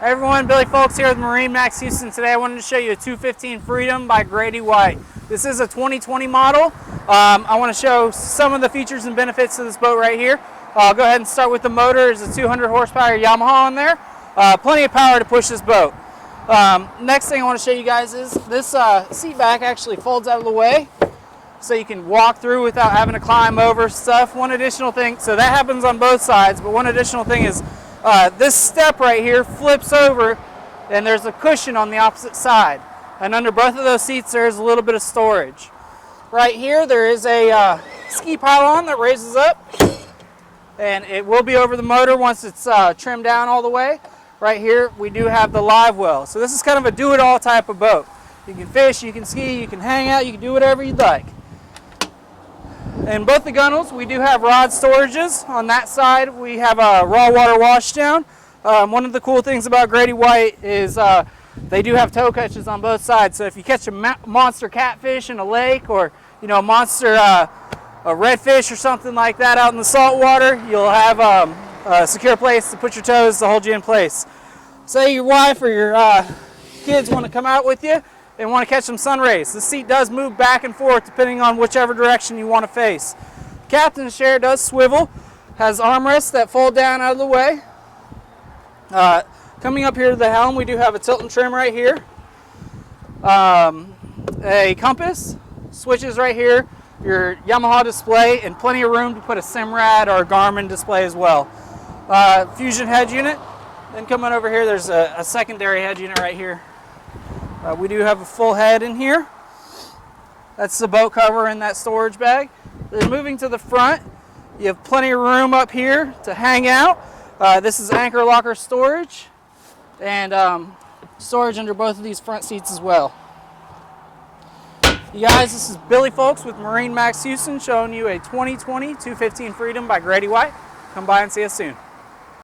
Hey everyone, Billy Folks here with MarineMax Houston. Today I wanted to show you a 215 Freedom by Grady-White. This is a 2020 model. I want to show some of the features and benefits of this boat right here. I'll go ahead and start with the motor. There's a 200 horsepower Yamaha on there. Plenty of power to push this boat. Next thing I want to show you guys is this seat back actually folds out of the way, so you can walk through without having to climb over stuff. One additional thing, so that happens on both sides, but one additional thing is this step right here flips over and there's a cushion on the opposite side. And under both of those seats there's a little bit of storage. Right here there is a ski pylon that raises up, and it will be over the motor once it's trimmed down all the way. Right here we do have the live well. So this is kind of a do-it-all type of boat. You can fish, you can ski, you can hang out, you can do whatever you'd like. In both the gunnels, we do have rod storages. On that side, we have a raw water washdown. One of the cool things about Grady-White is they do have tow catches on both sides. So if you catch a monster catfish in a lake, or a monster a redfish or something like that out in the salt water, you'll have a secure place to put your toes to hold you in place. Say your wife or your kids want to come out with you and want to catch some sun rays. The seat does move back and forth depending on whichever direction you want to face. Captain's chair does swivel, has armrests that fold down out of the way. Coming up here to the helm, we do have a tilt and trim right here, a compass, switches right here, your Yamaha display, and plenty of room to put a Simrad or a Garmin display as well. Fusion head unit. Then coming over here, there's a secondary head unit right here. We do have a full head in here. That's the boat cover in that storage bag. Then moving to the front, you have plenty of room up here to hang out. This is anchor locker storage, and storage under both of these front seats as well. You guys, this is Billy Folks with MarineMax Houston showing you a 2020 215 Freedom by Grady-White. Come by and see us soon.